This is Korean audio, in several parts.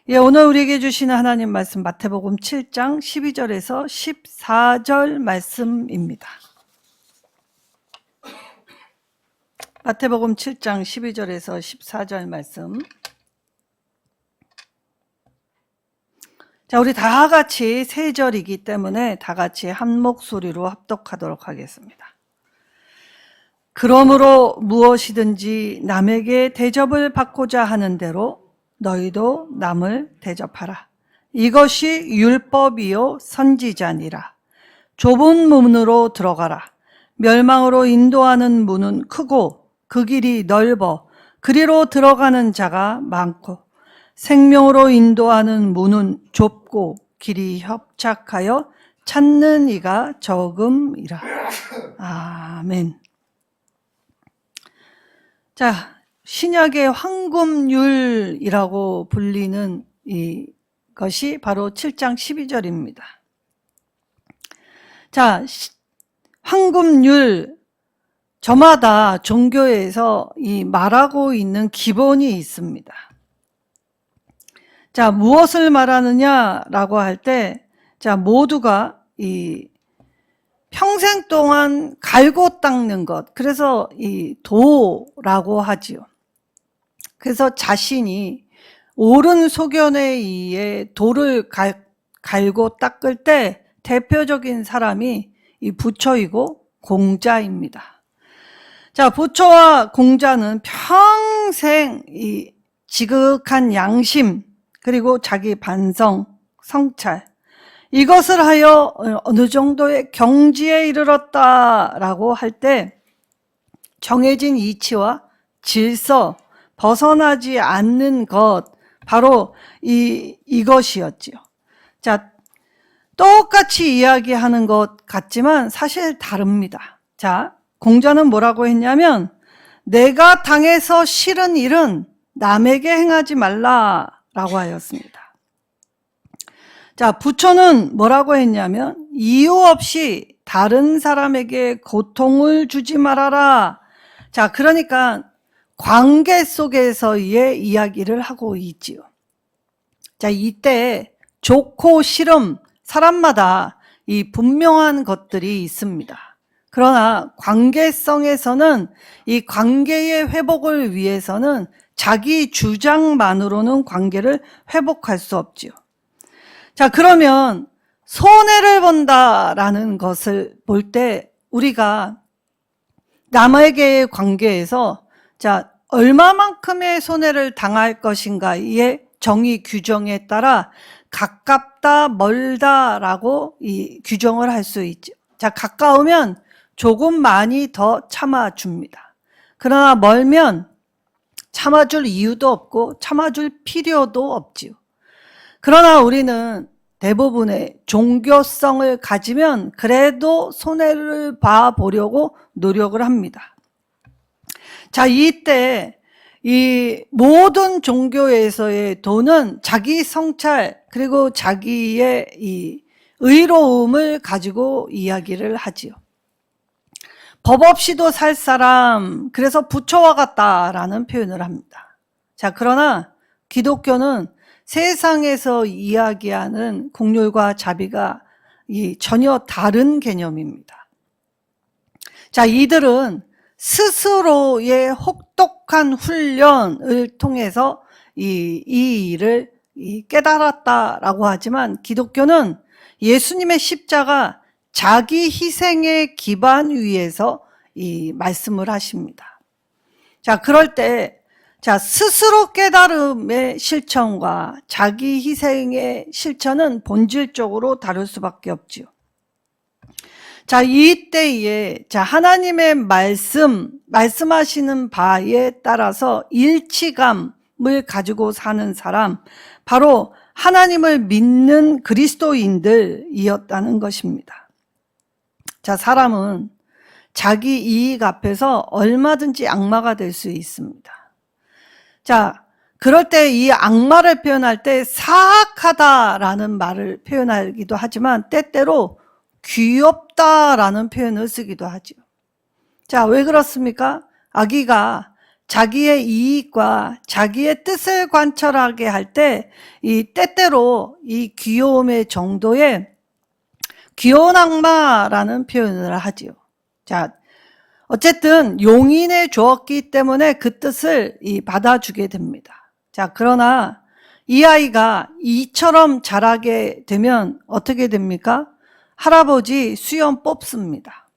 예, 오늘 우리에게 주시는 하나님 말씀 마태복음 7장 12절에서 14절 말씀입니다. 마태복음 7장 12절에서 14절 말씀. 자, 우리 다 같이 세 절이기 때문에 다 같이 한 목소리로 합독하도록 하겠습니다. 그러므로 무엇이든지 남에게 대접을 받고자 하는 대로 너희도 남을 대접하라. 이것이 율법이요 선지자니라. 좁은 문으로 들어가라. 멸망으로 인도하는 문은 크고 그 길이 넓어 그리로 들어가는 자가 많고 생명으로 인도하는 문은 좁고 길이 협착하여 찾는 이가 적음이라. 아멘. 자, 신약의 황금률이라고 불리는 이것이 바로 7장 12절입니다. 자, 황금률, 저마다 종교에서 말하고 있는 기본이 있습니다. 자, 무엇을 말하느냐라고 할 때, 자, 모두가 평생 동안 갈고 닦는 것, 그래서 도라고 하지요. 그래서 자신이 옳은 소견에 의해 도를 갈고 닦을 때 대표적인 사람이 이 부처이고 공자입니다. 자, 부처와 공자는 평생 이 지극한 양심, 그리고 자기 반성, 성찰, 이것을 하여 어느 정도의 경지에 이르렀다라고 할 때 정해진 이치와 질서, 벗어나지 않는 것, 바로 이것이었지요. 자, 똑같이 이야기하는 것 같지만 사실 다릅니다. 자, 공자는 뭐라고 했냐면, 내가 당해서 싫은 일은 남에게 행하지 말라라고 하였습니다. 자, 부처는 뭐라고 했냐면, 이유 없이 다른 사람에게 고통을 주지 말아라. 자, 그러니까 관계 속에서의 이야기를 하고 있지요. 자, 이때 좋고 싫음, 사람마다 이 분명한 것들이 있습니다. 그러나 관계성에서는 이 관계의 회복을 위해서는 자기 주장만으로는 관계를 회복할 수 없지요. 자, 그러면 손해를 본다라는 것을 볼 때 우리가 남에게의 관계에서 자, 얼마만큼의 손해를 당할 것인가의 정의 규정에 따라 가깝다, 멀다라고 이 규정을 할 수 있죠. 자, 가까우면 조금 많이 더 참아줍니다. 그러나 멀면 참아줄 이유도 없고 참아줄 필요도 없지요. 그러나 우리는 대부분의 종교성을 가지면 그래도 손해를 봐보려고 노력을 합니다. 자, 이때 이 모든 종교에서의 도는 자기 성찰, 그리고 자기의 이 의로움을 가지고 이야기를 하지요. 법 없이도 살 사람, 그래서 부처와 같다라는 표현을 합니다. 자, 그러나 기독교는 세상에서 이야기하는 공률과 자비가 전혀 다른 개념입니다. 자, 이들은 스스로의 혹독한 훈련을 통해서 이 일을 깨달았다라고 하지만, 기독교는 예수님의 십자가 자기 희생의 기반 위에서 이 말씀을 하십니다. 자, 그럴 때 자, 스스로 깨달음의 실천과 자기 희생의 실천은 본질적으로 다를 수밖에 없지요. 자, 이때에 자, 하나님의 말씀하시는 바에 따라서 일치감을 가지고 사는 사람, 바로 하나님을 믿는 그리스도인들이었다는 것입니다. 자, 사람은 자기 이익 앞에서 얼마든지 악마가 될 수 있습니다. 자, 그럴 때 이 악마를 표현할 때 사악하다라는 말을 표현하기도 하지만 때때로 귀엽다라는 표현을 쓰기도 하죠. 자, 왜 그렇습니까? 아기가 자기의 이익과 자기의 뜻을 관철하게 할 때 이 때때로 이 귀여움의 정도에 귀여운 악마라는 표현을 하지요. 자, 어쨌든 용인해 주었기 때문에 그 뜻을 받아주게 됩니다. 자, 그러나 이 아이가 이처럼 자라게 되면 어떻게 됩니까? 할아버지 수염 뽑습니다.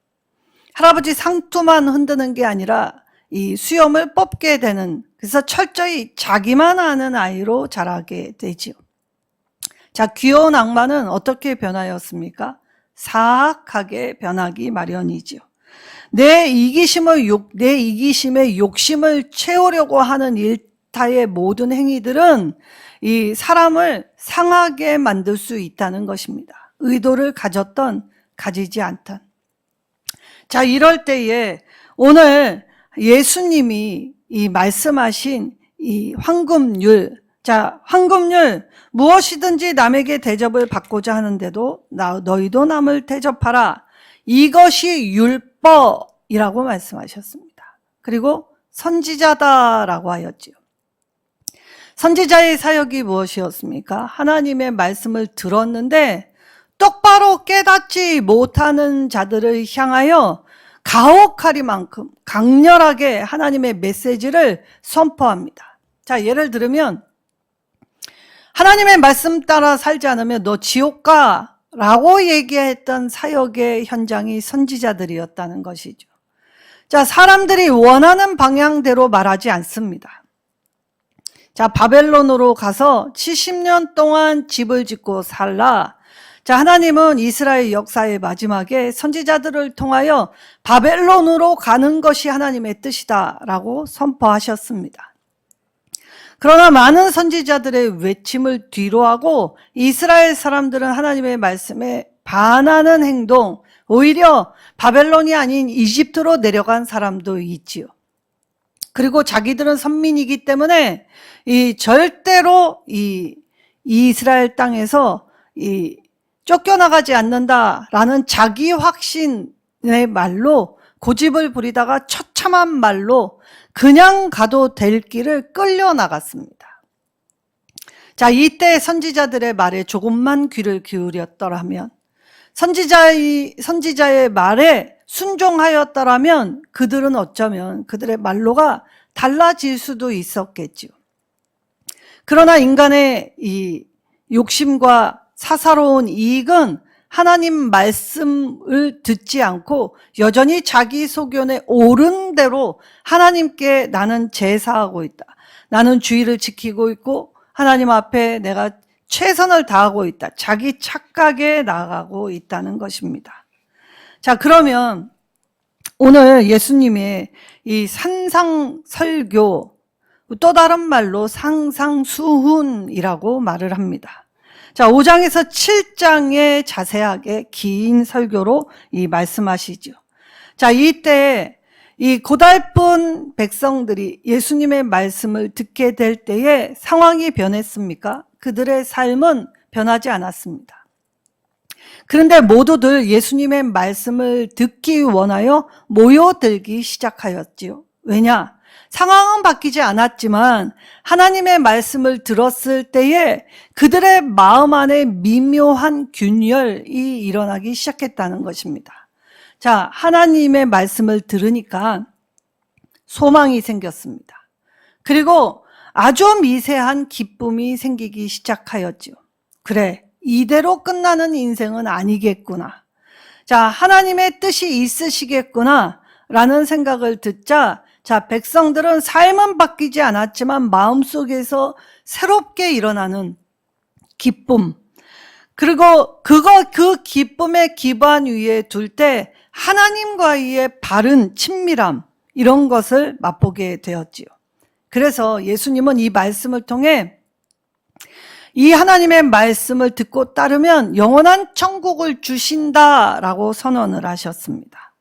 할아버지 상투만 흔드는 게 아니라 이 수염을 뽑게 되는, 그래서 철저히 자기만 아는 아이로 자라게 되지요. 자, 귀여운 악마는 어떻게 변하였습니까? 사악하게 변하기 마련이지요. 내 이기심의 욕심을 채우려고 하는 일타의 모든 행위들은 이 사람을 상하게 만들 수 있다는 것입니다. 의도를 가졌던 가지지 않던. 자, 이럴 때에 오늘 예수님이 이 말씀하신 이 황금률, 자, 황금률, 무엇이든지 남에게 대접을 받고자 하는데도 너희도 남을 대접하라. 이것이 율법이라고 말씀하셨습니다. 그리고 선지자다라고 하였지요. 선지자의 사역이 무엇이었습니까? 하나님의 말씀을 들었는데 똑바로 깨닫지 못하는 자들을 향하여 가혹하리만큼 강렬하게 하나님의 메시지를 선포합니다. 자, 예를 들면 하나님의 말씀 따라 살지 않으면 너 지옥 가 라고 얘기했던 사역의 현장이 선지자들이었다는 것이죠. 자, 사람들이 원하는 방향대로 말하지 않습니다. 자, 바벨론으로 가서 70년 동안 집을 짓고 살라. 자, 하나님은 이스라엘 역사의 마지막에 선지자들을 통하여 바벨론으로 가는 것이 하나님의 뜻이다라고 선포하셨습니다. 그러나 많은 선지자들의 외침을 뒤로하고 이스라엘 사람들은 하나님의 말씀에 반하는 행동, 오히려 바벨론이 아닌 이집트로 내려간 사람도 있지요. 그리고 자기들은 선민이기 때문에 절대로 이스라엘 땅에서 쫓겨나가지 않는다라는 자기 확신의 말로 고집을 부리다가 처참한 말로 그냥 가도 될 길을 끌려나갔습니다. 자, 이때 선지자들의 말에 조금만 귀를 기울였더라면, 선지자의 말에 순종하였더라면 그들은 어쩌면 그들의 말로가 달라질 수도 있었겠죠. 그러나 인간의 이 욕심과 사사로운 이익은 하나님 말씀을 듣지 않고 여전히 자기 소견에 옳은 대로 하나님께 나는 제사하고 있다. 나는 주의를 지키고 있고 하나님 앞에 내가 최선을 다하고 있다. 자기 착각에 나아가고 있다는 것입니다. 자, 그러면 오늘 예수님의 이 산상설교, 또 다른 말로 상상수훈이라고 말을 합니다. 자, 5장에서 7장에 자세하게 긴 설교로 말씀하시죠. 자, 이때 이 고달픈 백성들이 예수님의 말씀을 듣게 될 때에 상황이 변했습니까? 그들의 삶은 변하지 않았습니다. 그런데 모두들 예수님의 말씀을 듣기 원하여 모여들기 시작하였지요. 왜냐? 상황은 바뀌지 않았지만 하나님의 말씀을 들었을 때에 그들의 마음 안에 미묘한 균열이 일어나기 시작했다는 것입니다. 자, 하나님의 말씀을 들으니까 소망이 생겼습니다. 그리고 아주 미세한 기쁨이 생기기 시작하였죠. 그래, 이대로 끝나는 인생은 아니겠구나. 자, 하나님의 뜻이 있으시겠구나 라는 생각을 듣자, 자, 백성들은 삶은 바뀌지 않았지만 마음속에서 새롭게 일어나는 기쁨, 그리고 그 기쁨의 기반 위에 둘 때 하나님과의 바른 친밀함, 이런 것을 맛보게 되었지요. 그래서 예수님은 이 말씀을 통해 이 하나님의 말씀을 듣고 따르면 영원한 천국을 주신다라고 선언을 하셨습니다.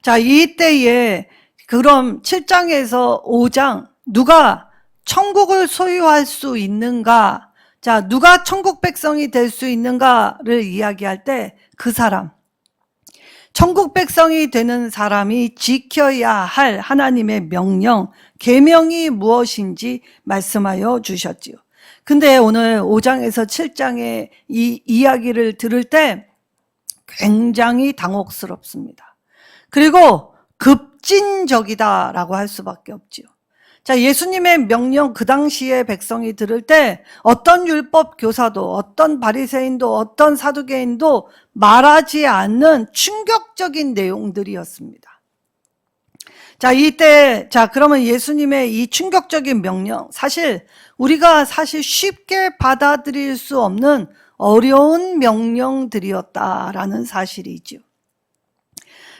자, 이때에 그럼 7장에서 5장 누가 천국을 소유할 수 있는가? 자, 누가 천국 백성이 될 수 있는가를 이야기할 때 그 사람, 천국 백성이 되는 사람이 지켜야 할 하나님의 명령, 계명이 무엇인지 말씀하여 주셨지요. 근데 오늘 5장에서 7장의 이 이야기를 들을 때 굉장히 당혹스럽습니다. 그리고 급진적이다라고 할 수밖에 없지요. 자, 예수님의 명령 그 당시에 백성이 들을 때 어떤 율법 교사도 어떤 바리새인도 어떤 사두개인도 말하지 않는 충격적인 내용들이었습니다. 자, 이때 그러면 예수님의 이 충격적인 명령, 우리가 쉽게 받아들일 수 없는 어려운 명령들이었다라는 사실이죠.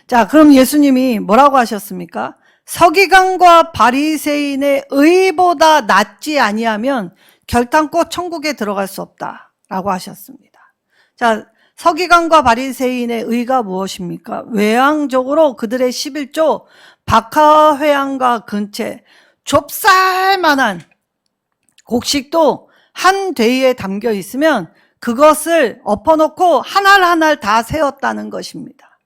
자, 그럼 예수님이 뭐라고 하셨습니까? 서기관과 바리새인의 의보다 낫지 아니하면 결단코 천국에 들어갈 수 없다라고 하셨습니다. 자, 서기관과 바리새인의 의가 무엇입니까? 외향적으로 그들의 11조 박하회양과 근체 좁쌀만한 곡식도 한 대에 담겨 있으면 그것을 엎어놓고 하나하나 다 세었다는 것입니다.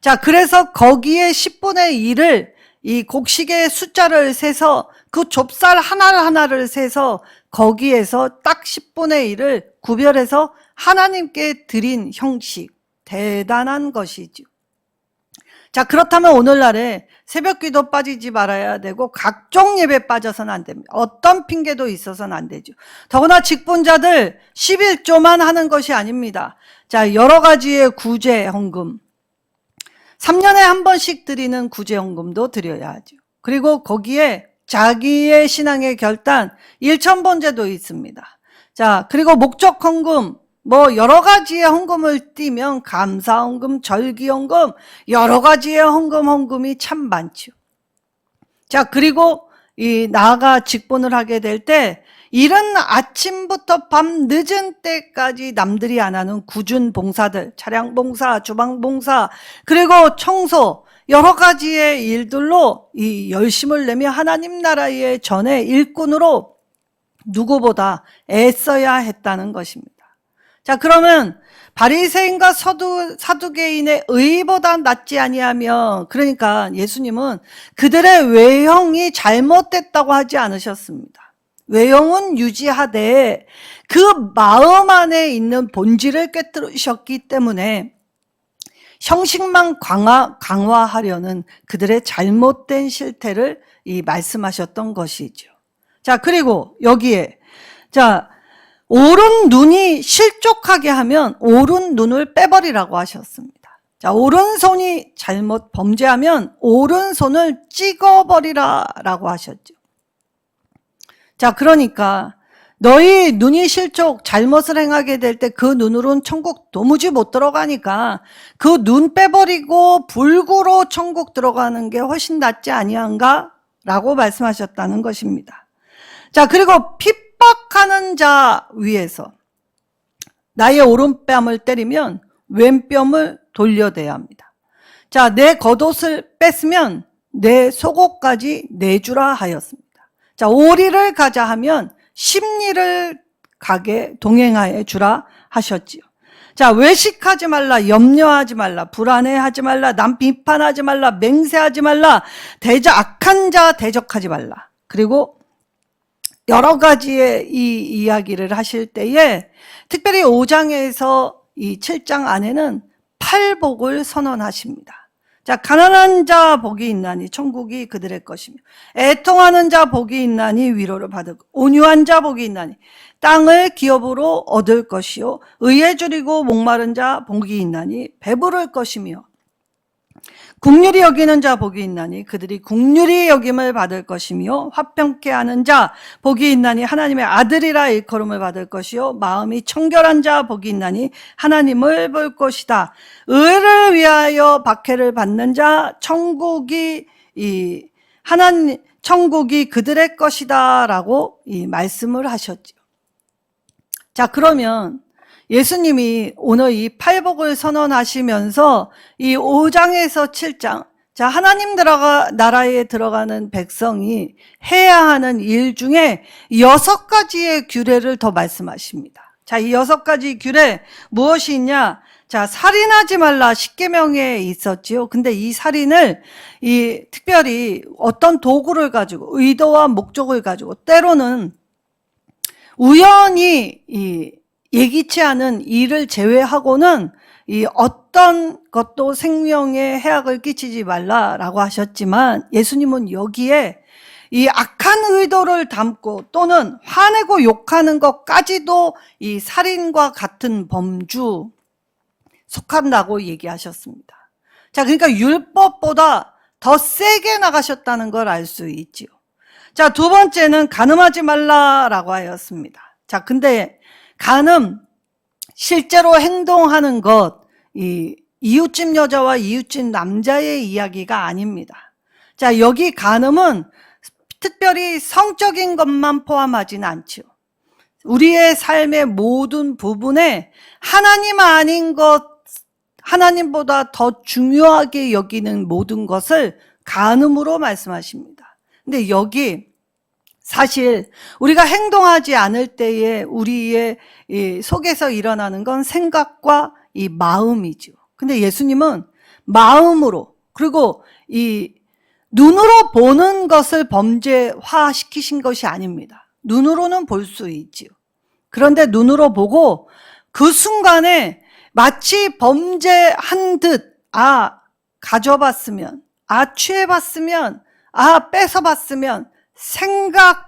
자, 그래서 거기에 10분의 1을 이 곡식의 숫자를 세서 그 좁쌀 하나하나를 세서 거기에서 딱 10분의 1을 구별해서 하나님께 드린 형식, 대단한 것이죠. 자, 그렇다면 오늘날에 새벽기도 빠지지 말아야 되고 각종 예배 빠져서는 안 됩니다. 어떤 핑계도 있어서는 안 되죠. 더구나 직분자들 11조만 하는 것이 아닙니다. 자, 여러 가지의 구제 헌금, 3년에 한 번씩 드리는 구제 헌금도 드려야 하죠. 그리고 거기에 자기의 신앙의 결단 1,000번제도 있습니다. 자, 그리고 목적 헌금, 여러 가지의 헌금을 띄면 감사 헌금, 절기 헌금, 여러 가지의 헌금이 참 많죠. 자, 그리고 나아가 직분을 하게 될 때 이른 아침부터 밤 늦은 때까지 남들이 안 하는 굳은 봉사들, 차량 봉사, 주방 봉사, 그리고 청소, 여러 가지의 일들로 이 열심을 내며 하나님 나라의 전의 일꾼으로 누구보다 애써야 했다는 것입니다. 자, 그러면 바리새인과 사두개인의 의보다 낫지 아니하며, 그러니까 예수님은 그들의 외형이 잘못됐다고 하지 않으셨습니다. 외형은 유지하되 그 마음 안에 있는 본질을 꿰뚫으셨기 때문에 형식만 강화하려는 그들의 잘못된 실태를 말씀하셨던 것이죠. 자, 그리고 여기에 오른 눈이 실족하게 하면 오른 눈을 빼버리라고 하셨습니다. 자, 오른손이 잘못 범죄하면 오른손을 찍어버리라라고 하셨죠. 자, 그러니까 너희 눈이 실족, 잘못을 행하게 될 때 그 눈으로는 천국 도무지 못 들어가니까 그 눈 빼버리고 불구로 천국 들어가는 게 훨씬 낫지 아니한가? 라고 말씀하셨다는 것입니다. 자, 그리고 핍박하는 자 위에서 나의 오른뺨을 때리면 왼뺨을 돌려대야 합니다. 자, 내 겉옷을 뺐으면 내 속옷까지 내주라 하였습니다. 자, 오리를 가자 하면 십리를 가게 동행하여 주라 하셨지요. 자, 외식하지 말라, 염려하지 말라, 불안해하지 말라, 남 비판하지 말라, 맹세하지 말라, 악한 자 대적하지 말라. 그리고 여러 가지의 이 이야기를 하실 때에 특별히 5장에서 이 7장 안에는 팔복을 선언하십니다. 자, 가난한 자 복이 있나니 천국이 그들의 것이며, 애통하는 자 복이 있나니 위로를 받을 것, 온유한 자 복이 있나니 땅을 기업으로 얻을 것이요, 의에 줄이고 목마른 자 복이 있나니 배부를 것이며, 국률이 여기는 자 복이 있나니 그들이 국률이 여김을 받을 것이며, 화평케 하는 자 복이 있나니 하나님의 아들이라 일컬음을 받을 것이요, 마음이 청결한 자 복이 있나니 하나님을 볼 것이다. 의를 위하여 박해를 받는 자 천국이 그들의 것이다라고 말씀을 하셨죠. 자, 그러면 예수님이 오늘 이 팔복을 선언하시면서 이 5장에서 7장, 자, 하나님 나라에 들어가는 백성이 해야 하는 일 중에 6가지의 규례를 더 말씀하십니다. 자, 이 6가지 규례 무엇이 있냐? 자, 살인하지 말라 10계명에 있었지요. 근데 이 살인을 특별히 어떤 도구를 가지고 의도와 목적을 가지고 때로는 우연히 예기치 않은 일을 제외하고는 어떤 것도 생명에 해악을 끼치지 말라라고 하셨지만 예수님은 여기에 이 악한 의도를 담고 또는 화내고 욕하는 것까지도 이 살인과 같은 범주 속한다고 얘기하셨습니다. 자, 그러니까 율법보다 더 세게 나가셨다는 걸 알 수 있지요. 자, 두 번째는 간음하지 말라라고 하였습니다. 자, 근데 간음, 실제로 행동하는 것, 이웃집 여자와 이웃집 남자의 이야기가 아닙니다. 자, 여기 간음은 특별히 성적인 것만 포함하지는 않죠. 우리의 삶의 모든 부분에 하나님 아닌 것, 하나님보다 더 중요하게 여기는 모든 것을 간음으로 말씀하십니다. 근데 여기 사실 우리가 행동하지 않을 때에 우리의 속에서 일어나는 건 생각과 이 마음이죠. 근데 예수님은 마음으로 그리고 눈으로 보는 것을 범죄화시키신 것이 아닙니다. 눈으로는 볼 수 있지요. 그런데 눈으로 보고 그 순간에 마치 범죄한 듯, 가져봤으면, 취해봤으면, 뺏어봤으면 생각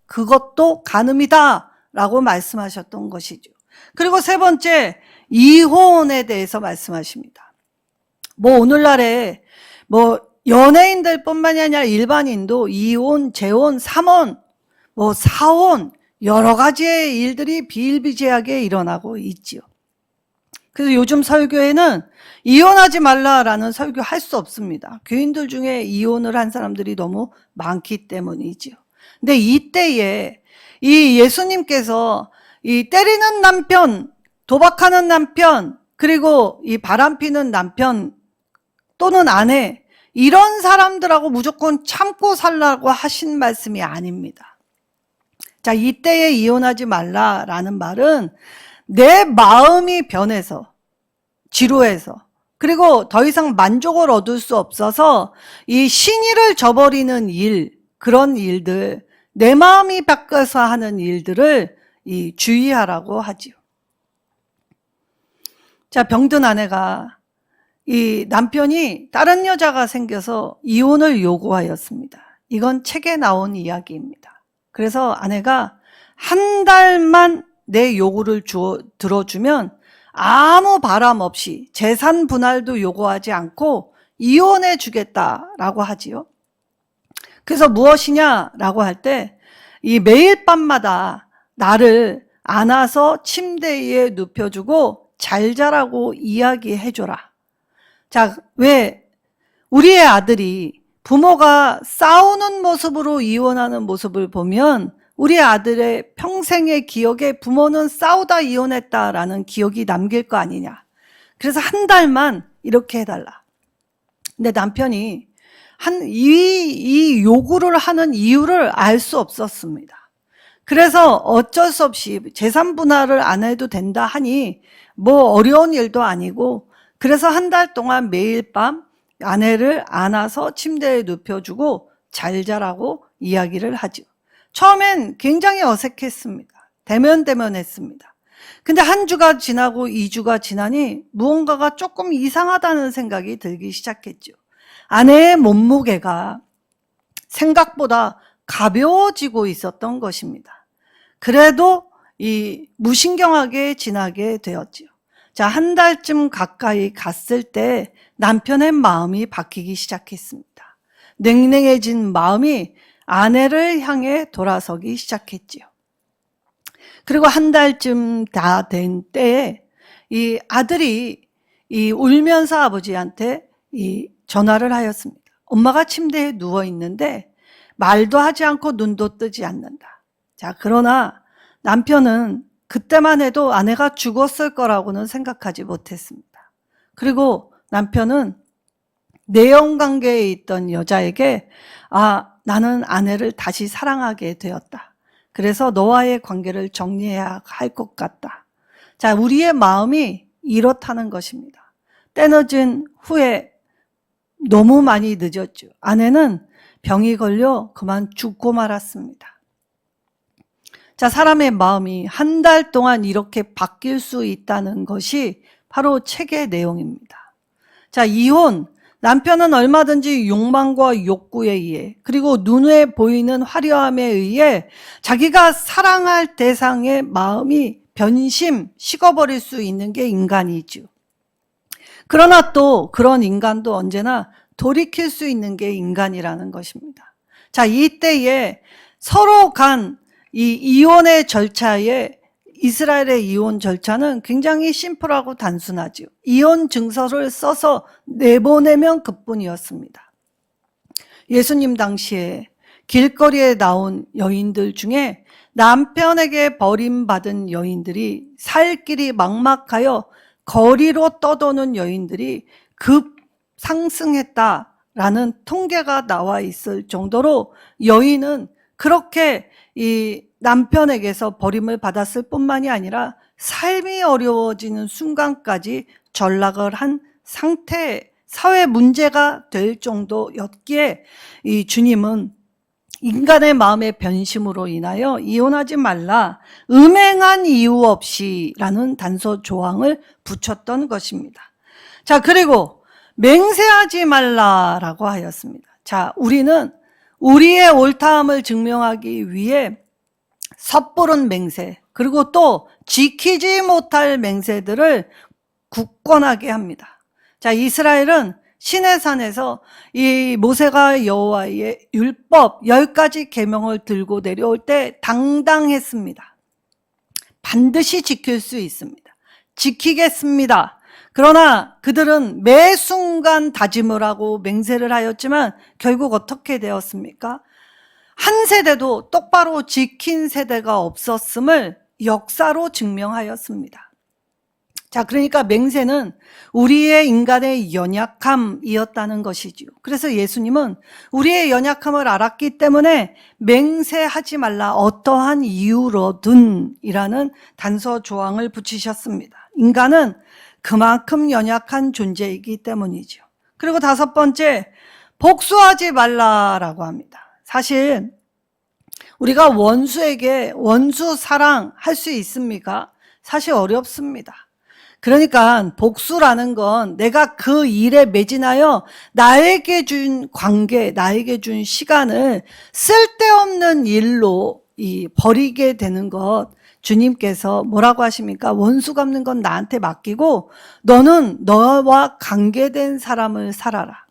그것도 간음이다 라고 말씀하셨던 것이죠. 그리고 세 번째, 이혼에 대해서 말씀하십니다. 오늘날에 연예인들 뿐만이 아니라 일반인도 이혼, 재혼, 삼혼, 사혼 여러 가지의 일들이 비일비재하게 일어나고 있지요. 그래서 요즘 설교에는 이혼하지 말라라는 설교 할 수 없습니다. 교인들 중에 이혼을 한 사람들이 너무 많기 때문이지요. 근데 이때에 이 예수님께서 이 때리는 남편, 도박하는 남편, 그리고 이 바람피는 남편 또는 아내 이런 사람들하고 무조건 참고 살라고 하신 말씀이 아닙니다. 자, 이때에 이혼하지 말라라는 말은 내 마음이 변해서 지루해서 그리고 더 이상 만족을 얻을 수 없어서 이 신의를 저버리는 일, 그런 일들, 내 마음이 바뀌어서 하는 일들을 주의하라고 하지요. 자, 병든 아내가 이 남편이 다른 여자가 생겨서 이혼을 요구하였습니다. 이건 책에 나온 이야기입니다. 그래서 아내가 한 달만 내 요구를 들어주면 아무 바람 없이 재산 분할도 요구하지 않고 이혼해 주겠다라고 하지요. 그래서 무엇이냐라고 할 때 이 매일 밤마다 나를 안아서 침대 위에 눕혀주고 잘 자라고 이야기해줘라. 자, 왜 우리의 아들이 부모가 싸우는 모습으로 이혼하는 모습을 보면 우리 아들의 평생의 기억에 부모는 싸우다 이혼했다라는 기억이 남길 거 아니냐. 그래서 한 달만 이렇게 해달라. 근데 남편이 이 요구를 하는 이유를 알 수 없었습니다. 그래서 어쩔 수 없이 재산 분할을 안 해도 된다 하니 어려운 일도 아니고 그래서 한 달 동안 매일 밤 아내를 안아서 침대에 눕혀주고 잘 자라고 이야기를 하죠. 처음엔 굉장히 어색했습니다. 대면했습니다. 근데 한 주가 지나고 2주가 지나니 무언가가 조금 이상하다는 생각이 들기 시작했죠. 아내의 몸무게가 생각보다 가벼워지고 있었던 것입니다. 그래도 무신경하게 지나게 되었죠. 자, 한 달쯤 가까이 갔을 때 남편의 마음이 바뀌기 시작했습니다. 냉랭해진 마음이 아내를 향해 돌아서기 시작했지요. 그리고 한 달쯤 다 된 때에 이 아들이 울면서 아버지한테 전화를 하였습니다. 엄마가 침대에 누워 있는데 말도 하지 않고 눈도 뜨지 않는다. 자, 그러나 남편은 그때만 해도 아내가 죽었을 거라고는 생각하지 못했습니다. 그리고 남편은 내연관계에 있던 여자에게 나는 아내를 다시 사랑하게 되었다. 그래서 너와의 관계를 정리해야 할 것 같다. 자, 우리의 마음이 이렇다는 것입니다. 때늦은 후에 너무 많이 늦었죠. 아내는 병이 걸려 그만 죽고 말았습니다. 자, 사람의 마음이 한 달 동안 이렇게 바뀔 수 있다는 것이 바로 책의 내용입니다. 자, 이혼. 남편은 얼마든지 욕망과 욕구에 의해 그리고 눈에 보이는 화려함에 의해 자기가 사랑할 대상의 마음이 식어버릴 수 있는 게 인간이죠. 그러나 또 그런 인간도 언제나 돌이킬 수 있는 게 인간이라는 것입니다. 자, 이때에 서로 간 이 이혼의 절차에 이스라엘의 이혼 절차는 굉장히 심플하고 단순하죠. 이혼 증서를 써서 내보내면 그뿐이었습니다. 예수님 당시에 길거리에 나온 여인들 중에 남편에게 버림받은 여인들이 살 길이 막막하여 거리로 떠도는 여인들이 급 상승했다라는 통계가 나와 있을 정도로 여인은 그렇게 이 남편에게서 버림을 받았을 뿐만이 아니라 삶이 어려워지는 순간까지 전락을 한 상태, 사회 문제가 될 정도였기에 이 주님은 인간의 마음의 변심으로 인하여 이혼하지 말라, 음행한 이유 없이라는 단서 조항을 붙였던 것입니다. 자, 그리고 맹세하지 말라라고 하였습니다. 자, 우리는 우리의 옳다함을 증명하기 위해 섣부른 맹세, 그리고 또 지키지 못할 맹세들을 굳건하게 합니다. 자, 이스라엘은 시내산에서 이 모세가 여호와의 율법 10가지 계명을 들고 내려올 때 당당했습니다. 반드시 지킬 수 있습니다. 지키겠습니다. 그러나 그들은 매 순간 다짐을 하고 맹세를 하였지만 결국 어떻게 되었습니까? 한 세대도 똑바로 지킨 세대가 없었음을 역사로 증명하였습니다. 자, 그러니까 맹세는 우리의 인간의 연약함이었다는 것이지요. 그래서 예수님은 우리의 연약함을 알았기 때문에 맹세하지 말라, 어떠한 이유로든 이라는 단서 조항을 붙이셨습니다. 인간은 그만큼 연약한 존재이기 때문이죠. 그리고 5번째, 복수하지 말라라고 합니다. 사실 우리가 원수에게 원수 사랑할 수 있습니까? 사실 어렵습니다. 그러니까 복수라는 건 내가 그 일에 매진하여 나에게 준 관계, 나에게 준 시간을 쓸데없는 일로 버리게 되는 것, 주님께서 뭐라고 하십니까? 원수 갚는 건 나한테 맡기고 너는 너와 관계된 사람을 살아라.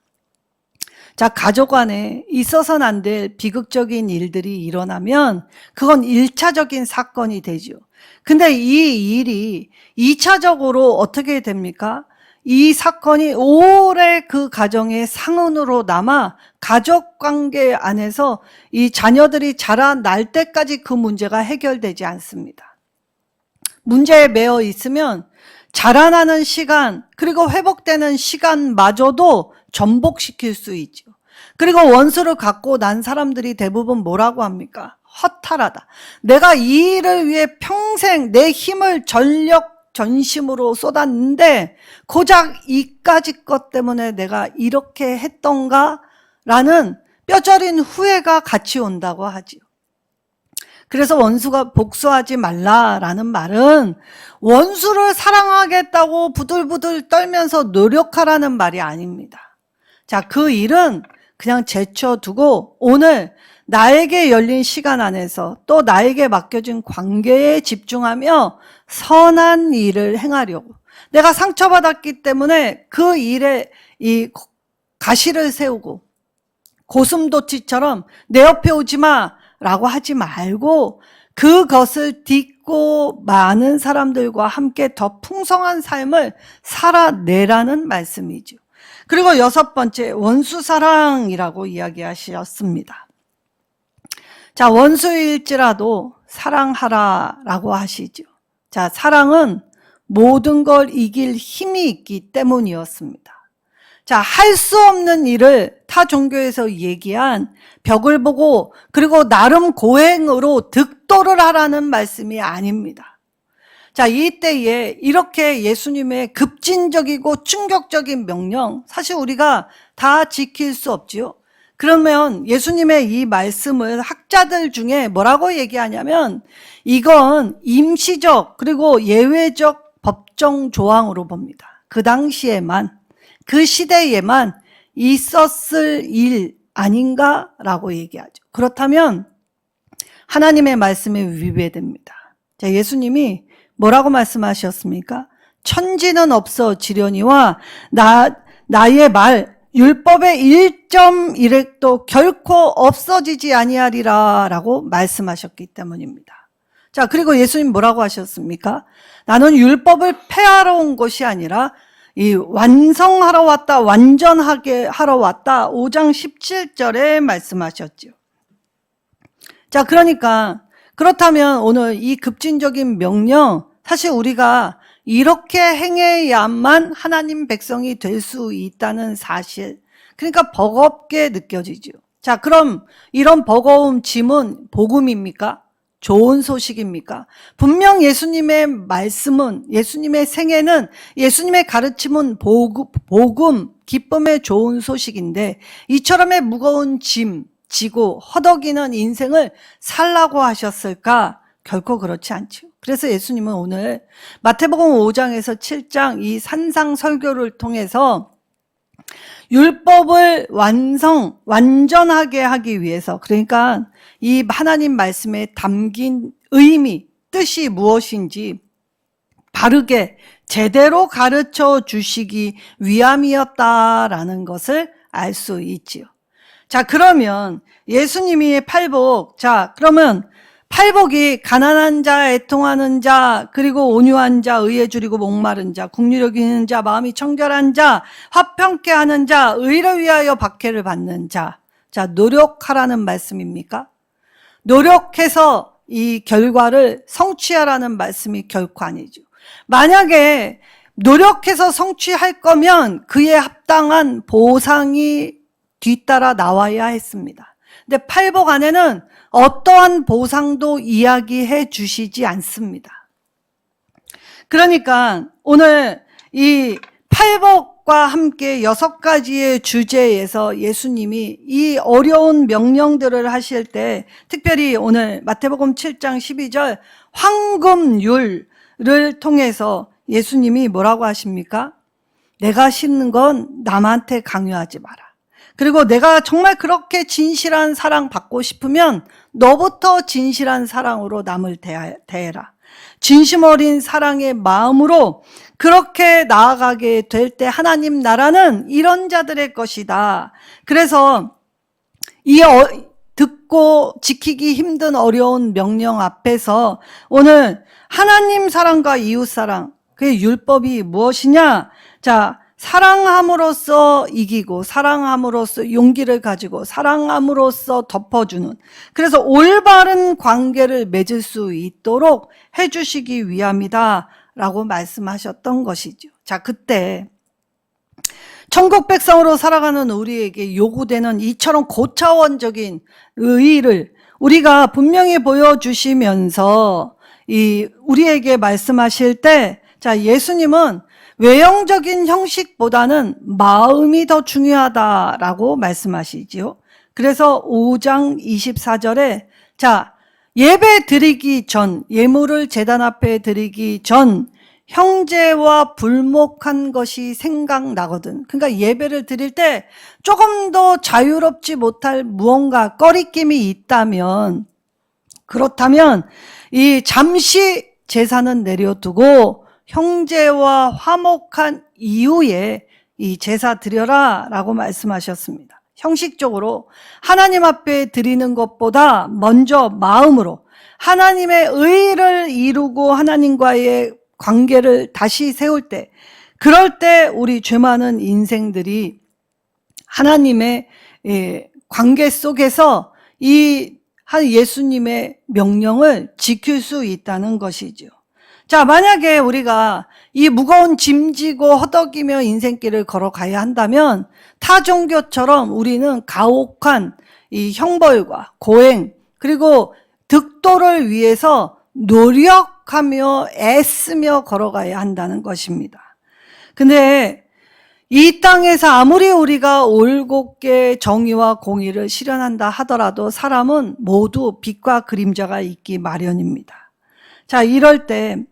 자, 가족 안에 있어서는 안 될 비극적인 일들이 일어나면 그건 1차적인 사건이 되죠. 근데 이 일이 2차적으로 어떻게 됩니까? 이 사건이 오래 그 가정의 상흔으로 남아 가족 관계 안에서 이 자녀들이 자라날 때까지 그 문제가 해결되지 않습니다. 문제에 매여 있으면 자라나는 시간, 그리고 회복되는 시간마저도 전복시킬 수 있죠. 그리고 원수를 갖고 난 사람들이 대부분 뭐라고 합니까? 허탈하다. 내가 이 일을 위해 평생 내 힘을 전심으로 쏟았는데 고작 이까지 것 때문에 내가 이렇게 했던가? 라는 뼈저린 후회가 같이 온다고 하지요. 그래서 원수가 복수하지 말라라는 말은 원수를 사랑하겠다고 부들부들 떨면서 노력하라는 말이 아닙니다. 자, 그 일은 그냥 제쳐두고 오늘 나에게 열린 시간 안에서 또 나에게 맡겨진 관계에 집중하며 선한 일을 행하려고, 내가 상처받았기 때문에 그 일에 이 가시를 세우고 고슴도치처럼 내 옆에 오지 마라고 하지 말고 그것을 딛고 많은 사람들과 함께 더 풍성한 삶을 살아내라는 말씀이죠. 그리고 6번째, 원수사랑이라고 이야기하셨습니다. 자, 원수일지라도 사랑하라라고 하시죠. 자, 사랑은 모든 걸 이길 힘이 있기 때문이었습니다. 자, 할 수 없는 일을 타 종교에서 얘기한 벽을 보고 그리고 나름 고행으로 득도를 하라는 말씀이 아닙니다. 자, 이때에 이렇게 예수님의 급진적이고 충격적인 명령, 사실 우리가 다 지킬 수 없지요. 그러면 예수님의 이 말씀을 학자들 중에 뭐라고 얘기하냐면 이건 임시적 그리고 예외적 법정 조항으로 봅니다. 그 당시에만, 그 시대에만 있었을 일 아닌가라고 얘기하죠. 그렇다면 하나님의 말씀에 위배됩니다. 자, 예수님이 뭐라고 말씀하셨습니까? 천지는 없어지려니와 나의 말 율법의 1.1획도 결코 없어지지 아니하리라 라고 말씀하셨기 때문입니다. 자, 그리고 예수님 뭐라고 하셨습니까? 나는 율법을 폐하러 온 것이 아니라 이 완성하러 왔다, 완전하게 하러 왔다. 5장 17절에 말씀하셨죠. 자, 그러니까 그렇다면 오늘 이 급진적인 명령, 사실 우리가 이렇게 행해야만 하나님 백성이 될 수 있다는 사실, 그러니까 버겁게 느껴지죠. 자, 그럼 이런 버거움 짐은 복음입니까? 좋은 소식입니까? 분명 예수님의 말씀은, 예수님의 생애는, 예수님의 가르침은 복음, 기쁨의 좋은 소식인데 이처럼의 무거운 짐 지고 허덕이는 인생을 살라고 하셨을까? 결코 그렇지 않죠. 그래서 예수님은 오늘 마태복음 5장에서 7장 이 산상 설교를 통해서 율법을 완전하게 하기 위해서, 그러니까 이 하나님 말씀에 담긴 의미, 뜻이 무엇인지 바르게 제대로 가르쳐 주시기 위함이었다라는 것을 알 수 있지요. 자, 그러면 예수님이 팔복, 자, 그러면 팔복이 가난한 자, 애통하는 자, 그리고 온유한 자, 의에 줄이고 목마른 자, 국률력 있는 자, 마음이 청결한 자, 화평케 하는 자, 의를 위하여 박해를 받는 자. 자, 노력하라는 말씀입니까? 노력해서 이 결과를 성취하라는 말씀이 결코 아니죠. 만약에 노력해서 성취할 거면 그에 합당한 보상이 뒤따라 나와야 했습니다. 근데 팔복 안에는 어떠한 보상도 이야기해 주시지 않습니다. 그러니까 오늘 이 팔복과 함께 6가지의 주제에서 예수님이 이 어려운 명령들을 하실 때, 특별히 오늘 마태복음 7장 12절 황금률을 통해서 예수님이 뭐라고 하십니까? 내가 싫은 건 남한테 강요하지 마라. 그리고 내가 정말 그렇게 진실한 사랑 받고 싶으면 너부터 진실한 사랑으로 남을 대해라. 진심 어린 사랑의 마음으로 그렇게 나아가게 될 때 하나님 나라는 이런 자들의 것이다. 그래서 이 듣고 지키기 힘든 어려운 명령 앞에서 오늘 하나님 사랑과 이웃 사랑, 그의 율법이 무엇이냐? 자, 사랑함으로써 이기고, 사랑함으로써 용기를 가지고, 사랑함으로써 덮어주는, 그래서 올바른 관계를 맺을 수 있도록 해주시기 위함이다 라고 말씀하셨던 것이죠. 자, 그때 천국 백성으로 살아가는 우리에게 요구되는 이처럼 고차원적인 의의를 우리가 분명히 보여주시면서 우리에게 말씀하실 때, 자, 예수님은 외형적인 형식보다는 마음이 더 중요하다라고 말씀하시지요. 그래서 5장 24절에 자, 예배 드리기 전, 예물을 제단 앞에 드리기 전 형제와 불목한 것이 생각나거든. 그러니까 예배를 드릴 때 조금 더 자유롭지 못할 무언가 꺼리낌이 있다면, 그렇다면 이 잠시 제사는 내려두고 형제와 화목한 이후에 이 제사 드려라 라고 말씀하셨습니다. 형식적으로 하나님 앞에 드리는 것보다 먼저 마음으로 하나님의 의를 이루고 하나님과의 관계를 다시 세울 때, 그럴 때 우리 죄 많은 인생들이 하나님의 관계 속에서 이 예수님의 명령을 지킬 수 있다는 것이죠. 자, 만약에 우리가 이 무거운 짐지고 허덕이며 인생길을 걸어가야 한다면 타 종교처럼 우리는 가혹한 이 형벌과 고행 그리고 득도를 위해서 노력하며 애쓰며 걸어가야 한다는 것입니다. 근데 이 땅에서 아무리 우리가 올곧게 정의와 공의를 실현한다 하더라도 사람은 모두 빛과 그림자가 있기 마련입니다. 자, 이럴 때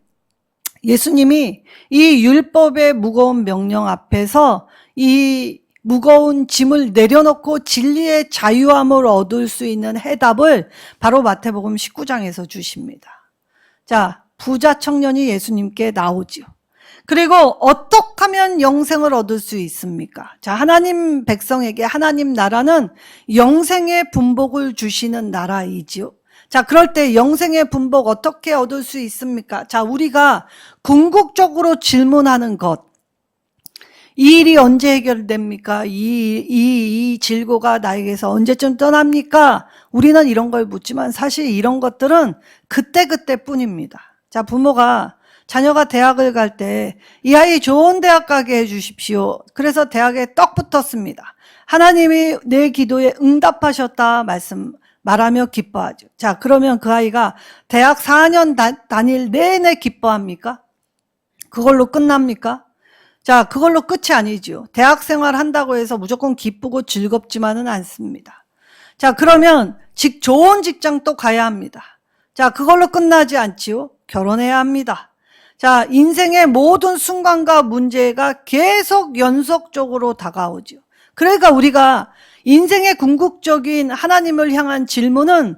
예수님이 이 율법의 무거운 명령 앞에서 이 무거운 짐을 내려놓고 진리의 자유함을 얻을 수 있는 해답을 바로 마태복음 19장에서 주십니다. 자, 부자 청년이 예수님께 나오지요. 그리고 어떻게 하면 영생을 얻을 수 있습니까? 자, 하나님 백성에게 하나님 나라는 영생의 분복을 주시는 나라이지요. 자, 그럴 때 영생의 분복 어떻게 얻을 수 있습니까? 자, 우리가 궁극적으로 질문하는 것. 이 일이 언제 해결됩니까? 이 질고가 나에게서 언제쯤 떠납니까? 우리는 이런 걸 묻지만 사실 이런 것들은 그때그때뿐입니다. 자, 부모가 자녀가 대학을 갈 때 이 아이 좋은 대학 가게 해주십시오. 그래서 대학에 떡 붙었습니다. 하나님이 내 기도에 응답하셨다 말하며 기뻐하죠. 자, 그러면 그 아이가 대학 4년 다닐 내내 기뻐합니까? 그걸로 끝납니까? 자, 그걸로 끝이 아니죠. 대학 생활 한다고 해서 무조건 기쁘고 즐겁지만은 않습니다. 자, 그러면 좋은 직장 또 가야 합니다. 자, 그걸로 끝나지 않지요. 결혼해야 합니다. 자, 인생의 모든 순간과 문제가 계속 연속적으로 다가오죠. 그러니까 우리가 인생의 궁극적인 하나님을 향한 질문은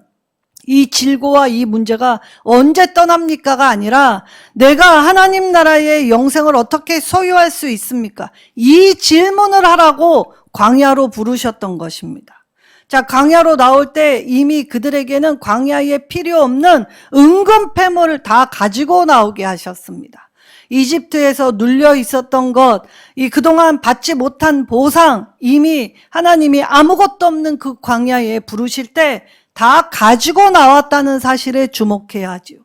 이 질고와 이 문제가 언제 떠납니까가 아니라 내가 하나님 나라의 영생을 어떻게 소유할 수 있습니까? 이 질문을 하라고 광야로 부르셨던 것입니다. 자, 광야로 나올 때 이미 그들에게는 광야에 필요 없는 은근 패물을 다 가지고 나오게 하셨습니다. 이집트에서 눌려 있었던 것, 그동안 받지 못한 보상, 이미 하나님이 아무것도 없는 그 광야에 부르실 때 다 가지고 나왔다는 사실에 주목해야 하죠.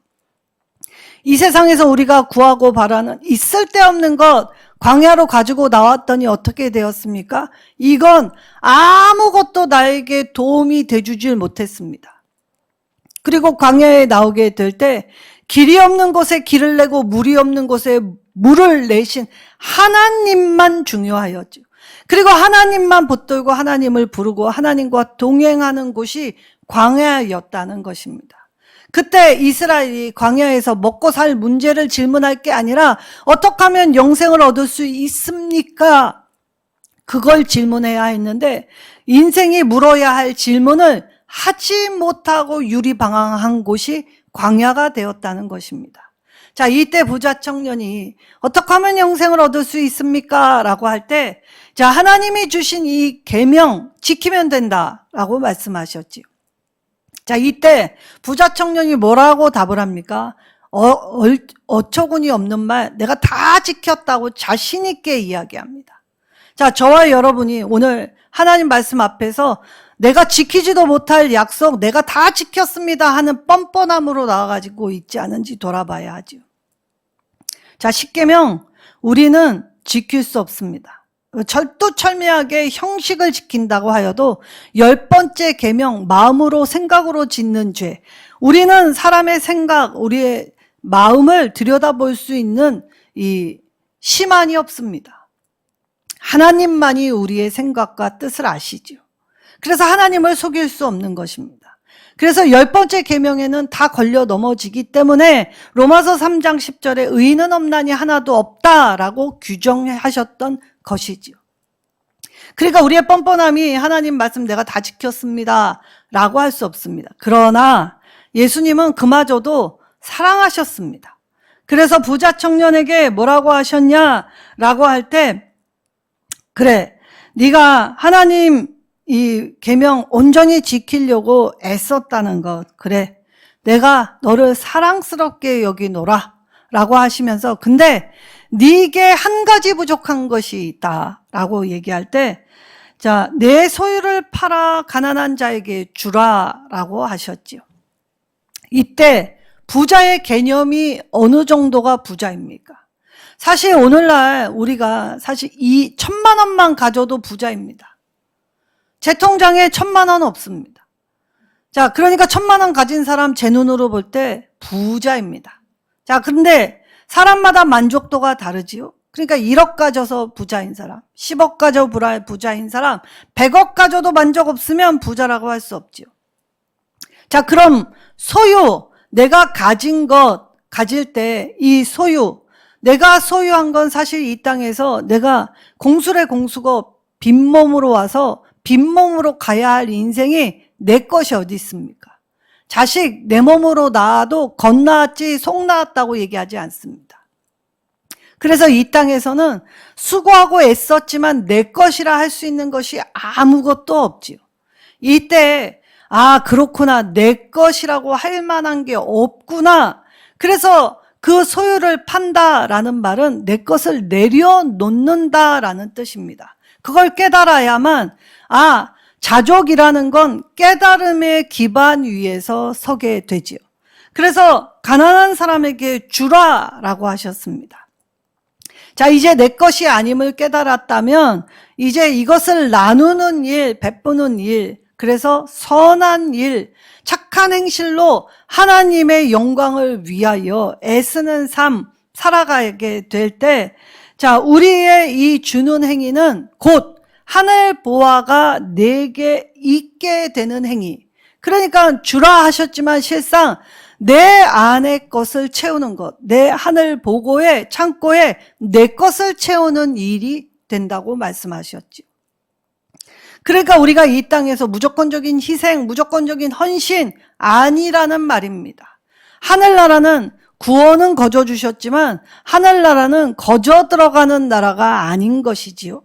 이 세상에서 우리가 구하고 바라는 있을 데 없는 것, 광야로 가지고 나왔더니 어떻게 되었습니까? 이건 아무것도 나에게 도움이 돼주질 못했습니다. 그리고 광야에 나오게 될 때 길이 없는 곳에 길을 내고 물이 없는 곳에 물을 내신 하나님만 중요하였죠. 그리고 하나님만 붙들고 하나님을 부르고 하나님과 동행하는 곳이 광야였다는 것입니다. 그때 이스라엘이 광야에서 먹고 살 문제를 질문할 게 아니라 어떻게 하면 영생을 얻을 수 있습니까? 그걸 질문해야 했는데 인생이 물어야 할 질문을 하지 못하고 유리방황한 곳이 광야가 되었다는 것입니다. 자, 이때 부자 청년이 어떻게 하면 영생을 얻을 수 있습니까? 라고 할 때, 자, 하나님이 주신 이 계명 지키면 된다라고 말씀하셨지요. 자, 이때 부자 청년이 뭐라고 답을 합니까? 어처구니 없는 말, 내가 다 지켰다고 자신 있게 이야기합니다. 자, 저와 여러분이 오늘 하나님 말씀 앞에서 내가 지키지도 못할 약속, 내가 다 지켰습니다 하는 뻔뻔함으로 나와가지고 있지 않은지 돌아봐야 하죠. 자, 십계명 우리는 지킬 수 없습니다. 철두철미하게 형식을 지킨다고 하여도 10번째 계명, 마음으로 생각으로 짓는 죄. 우리는 사람의 생각, 우리의 마음을 들여다볼 수 있는 이 시만이 없습니다. 하나님만이 우리의 생각과 뜻을 아시죠. 그래서 하나님을 속일 수 없는 것입니다. 그래서 10번째 계명에는 다 걸려 넘어지기 때문에 로마서 3장 10절에 의인은 없나니 하나도 없다라고 규정하셨던 것이지요. 그러니까 우리의 뻔뻔함이 하나님 말씀 내가 다 지켰습니다 라고 할 수 없습니다. 그러나 예수님은 그마저도 사랑하셨습니다. 그래서 부자 청년에게 뭐라고 하셨냐라고 할 때, 그래, 네가 하나님 이 계명 온전히 지키려고 애썼다는 것, 그래, 내가 너를 사랑스럽게 여기노라 라고 하시면서, 근데 네게 한 가지 부족한 것이 있다 라고 얘기할 때, 자, 내 소유를 팔아 가난한 자에게 주라 라고 하셨지요. 이때 부자의 개념이 어느 정도가 부자입니까? 사실 오늘날 우리가 사실 이 1,000만 원만 가져도 부자입니다. 제 통장에 1,000만 원 없습니다. 자, 그러니까 1,000만 원 가진 사람 제 눈으로 볼 때 부자입니다. 자, 근데 사람마다 만족도가 다르지요. 그러니까 1억 가져서 부자인 사람, 10억 가져 부자인 사람, 100억 가져도 만족 없으면 부자라고 할 수 없지요. 자, 그럼 소유, 내가 가진 것, 가질 때 이 소유, 내가 소유한 건 사실 이 땅에서 내가 공수래 공수고 빈몸으로 와서 빈몸으로 가야 할 인생이 내 것이 어디 있습니까? 자식 내 몸으로 낳아도 겉 낳았지 속 낳았다고 얘기하지 않습니다. 그래서 이 땅에서는 수고하고 애썼지만 내 것이라 할 수 있는 것이 아무것도 없지요. 이때 그렇구나, 내 것이라고 할 만한 게 없구나. 그래서 그 소유를 판다라는 말은 내 것을 내려놓는다라는 뜻입니다. 그걸 깨달아야만 자족이라는 건 깨달음의 기반 위에서 서게 되지요. 그래서 가난한 사람에게 주라라고 하셨습니다. 자, 이제 내 것이 아님을 깨달았다면 이제 이것을 나누는 일, 베푸는 일, 그래서 선한 일, 착한 행실로 하나님의 영광을 위하여 애쓰는 삶 살아가게 될 때, 자, 우리의 이 주는 행위는 곧 하늘 보화가 내게 있게 되는 행위. 그러니까 주라 하셨지만 실상 내 안의 것을 채우는 것, 내 하늘 보고에 창고에 내 것을 채우는 일이 된다고 말씀하셨죠. 그러니까 우리가 이 땅에서 무조건적인 희생, 무조건적인 헌신 아니라는 말입니다. 하늘나라는 구원은 거저 주셨지만 하늘나라는 거저 들어가는 나라가 아닌 것이지요.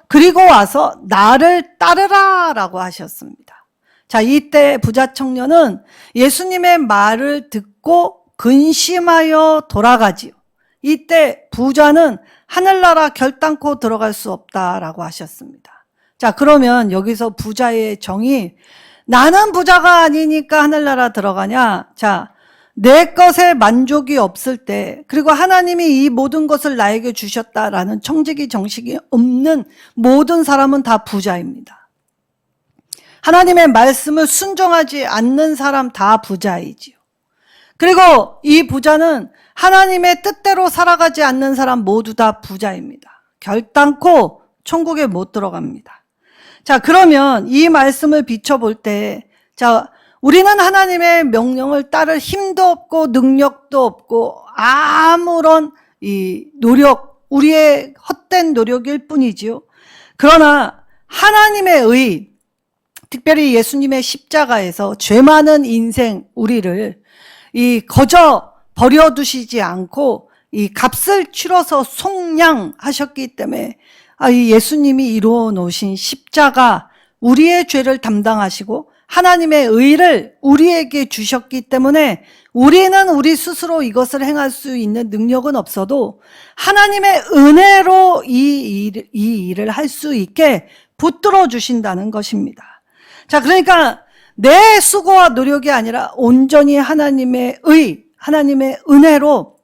그리고 와서 나를 따르라 라고 하셨습니다. 자, 이때 부자 청년은 예수님의 말을 듣고 근심하여 돌아가지요. 이때 부자는 하늘나라 결단코 들어갈 수 없다라고 하셨습니다. 자, 그러면 여기서 부자의 정의, 나는 부자가 아니니까 하늘나라 들어가냐? 자, 내 것에 만족이 없을 때, 그리고 하나님이 이 모든 것을 나에게 주셨다라는 청지기 정식이 없는 모든 사람은 다 부자입니다. 하나님의 말씀을 순종하지 않는 사람 다 부자이지요. 그리고 이 부자는 하나님의 뜻대로 살아가지 않는 사람 모두 다 부자입니다. 결단코 천국에 못 들어갑니다. 자, 그러면 이 말씀을 비춰볼 때, 자, 우리는 하나님의 명령을 따를 힘도 없고 능력도 없고 아무런 이 노력, 우리의 헛된 노력일 뿐이지요. 그러나 하나님의 의, 특별히 예수님의 십자가에서 죄 많은 인생 우리를 거저 버려두시지 않고 이 값을 치러서 속량하셨기 때문에 이 예수님이 이루어 놓으신 십자가, 우리의 죄를 담당하시고 하나님의 의를 우리에게 주셨기 때문에 우리는 우리 스스로 이것을 행할 수 있는 능력은 없어도 하나님의 은혜로 이 일을 할 수 있게 붙들어 주신다는 것입니다. 자, 그러니까 내 수고와 노력이 아니라 온전히 하나님의 하나님의 은혜로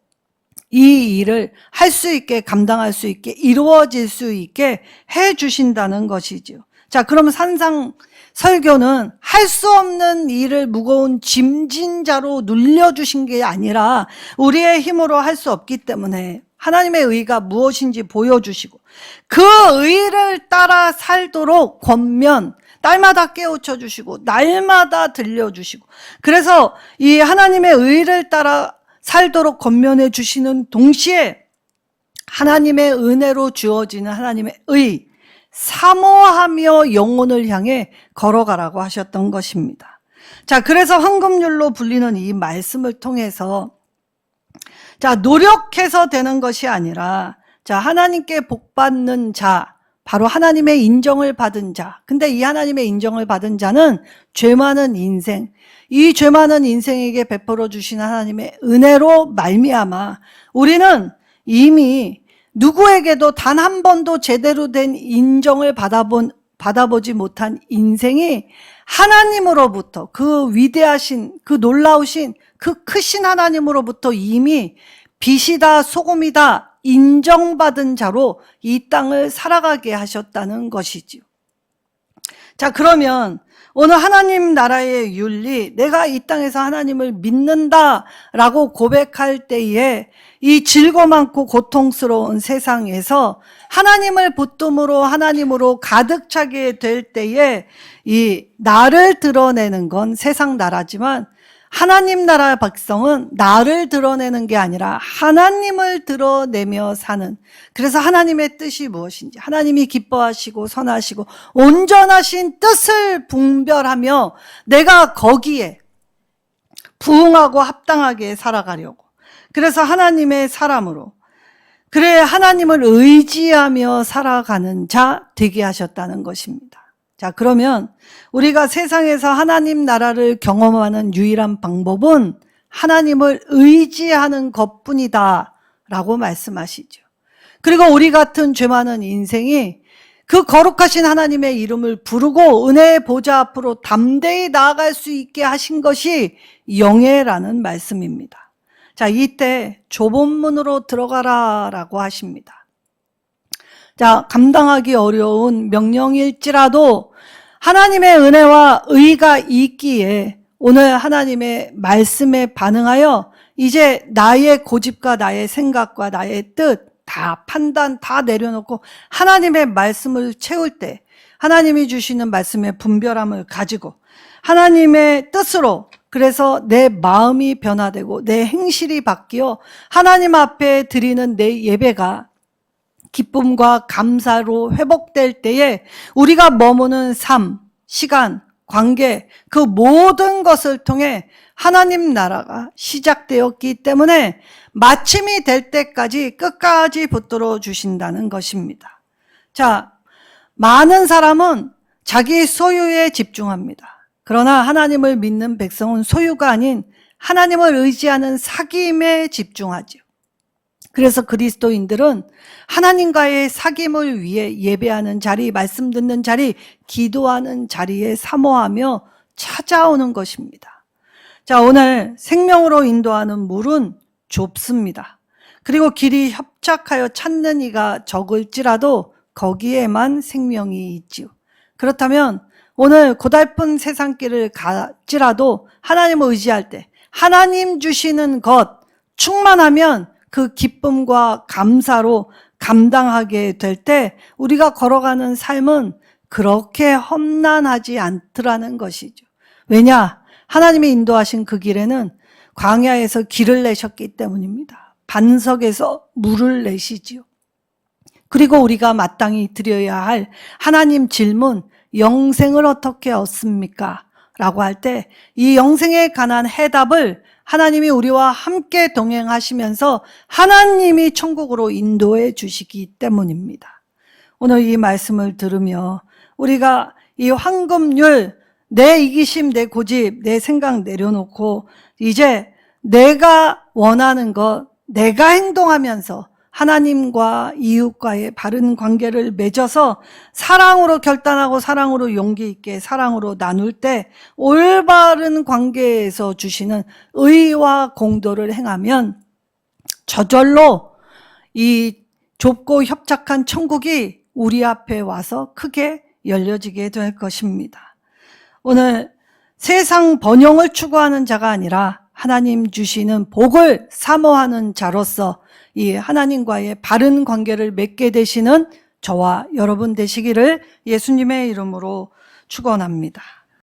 이 일을 할 수 있게, 감당할 수 있게, 이루어질 수 있게 해 주신다는 것이죠. 자, 그러면 산상 설교는 할 수 없는 일을 무거운 짐진 자로 눌려주신 게 아니라 우리의 힘으로 할 수 없기 때문에 하나님의 의가 무엇인지 보여주시고 그 의를 따라 살도록 권면, 날마다 깨우쳐 주시고 날마다 들려주시고, 그래서 이 하나님의 의를 따라 살도록 권면해 주시는 동시에 하나님의 은혜로 주어지는 하나님의 의, 사모하며 영혼을 향해 걸어가라고 하셨던 것입니다. 자, 그래서 황금률로 불리는 이 말씀을 통해서, 자, 노력해서 되는 것이 아니라, 자, 하나님께 복받는 자, 바로 하나님의 인정을 받은 자. 근데 이 하나님의 인정을 받은 자는 죄 많은 인생, 이 죄 많은 인생에게 베풀어 주신 하나님의 은혜로 말미암아 우리는 이미 누구에게도 단 한 번도 제대로 된 인정을 받아보지 못한 인생이 하나님으로부터, 그 위대하신, 그 놀라우신, 그 크신 하나님으로부터 이미 빛이다, 소금이다, 인정받은 자로 이 땅을 살아가게 하셨다는 것이지요. 자, 그러면 오늘 하나님 나라의 윤리, 내가 이 땅에서 하나님을 믿는다라고 고백할 때에 이 질고 많고 고통스러운 세상에서 하나님을 붙듦으로 하나님으로 가득 차게 될 때에 이 나를 드러내는 건 세상 나라지만 하나님 나라 백성은 나를 드러내는 게 아니라 하나님을 드러내며 사는, 그래서 하나님의 뜻이 무엇인지, 하나님이 기뻐하시고 선하시고 온전하신 뜻을 분별하며 내가 거기에 부응하고 합당하게 살아가려고, 그래서 하나님의 사람으로, 그래 하나님을 의지하며 살아가는 자 되게 하셨다는 것입니다. 자, 그러면 우리가 세상에서 하나님 나라를 경험하는 유일한 방법은 하나님을 의지하는 것뿐이다 라고 말씀하시죠. 그리고 우리 같은 죄 많은 인생이 그 거룩하신 하나님의 이름을 부르고 은혜의 보좌 앞으로 담대히 나아갈 수 있게 하신 것이 영예라는 말씀입니다. 자, 이때 좁은 문으로 들어가라 라고 하십니다. 자, 감당하기 어려운 명령일지라도 하나님의 은혜와 의가 있기에 오늘 하나님의 말씀에 반응하여 이제 나의 고집과 나의 생각과 나의 뜻, 다 판단 다 내려놓고 하나님의 말씀을 채울 때 하나님이 주시는 말씀의 분별함을 가지고 하나님의 뜻으로, 그래서 내 마음이 변화되고 내 행실이 바뀌어 하나님 앞에 드리는 내 예배가 기쁨과 감사로 회복될 때에 우리가 머무는 삶, 시간, 관계, 그 모든 것을 통해 하나님 나라가 시작되었기 때문에 마침이 될 때까지 끝까지 붙들어 주신다는 것입니다. 자, 많은 사람은 자기 소유에 집중합니다. 그러나 하나님을 믿는 백성은 소유가 아닌 하나님을 의지하는 사귐에 집중하죠. 그래서 그리스도인들은 하나님과의 사귐을 위해 예배하는 자리, 말씀 듣는 자리, 기도하는 자리에 사모하며 찾아오는 것입니다. 자, 오늘 생명으로 인도하는 물은 좁습니다. 그리고 길이 협착하여 찾는 이가 적을지라도 거기에만 생명이 있지요. 그렇다면 오늘 고달픈 세상길을 갈지라도 하나님을 의지할 때 하나님 주시는 것 충만하면 그 기쁨과 감사로 감당하게 될 때 우리가 걸어가는 삶은 그렇게 험난하지 않더라는 것이죠. 왜냐? 하나님이 인도하신 그 길에는 광야에서 길을 내셨기 때문입니다. 반석에서 물을 내시지요. 그리고 우리가 마땅히 드려야 할 하나님 질문, 영생을 어떻게 얻습니까? 라고 할 때 이 영생에 관한 해답을 하나님이 우리와 함께 동행하시면서 하나님이 천국으로 인도해 주시기 때문입니다. 오늘 이 말씀을 들으며 우리가 이 황금률, 내 이기심, 내 고집, 내 생각 내려놓고 이제 내가 원하는 것, 내가 행동하면서 하나님과 이웃과의 바른 관계를 맺어서 사랑으로 결단하고 사랑으로 용기 있게 사랑으로 나눌 때 올바른 관계에서 주시는 의와 공도를 행하면 저절로 이 좁고 협착한 천국이 우리 앞에 와서 크게 열려지게 될 것입니다. 오늘 세상 번영을 추구하는 자가 아니라 하나님 주시는 복을 사모하는 자로서 이 하나님과의 바른 관계를 맺게 되시는 저와 여러분 되시기를 예수님의 이름으로 축원합니다.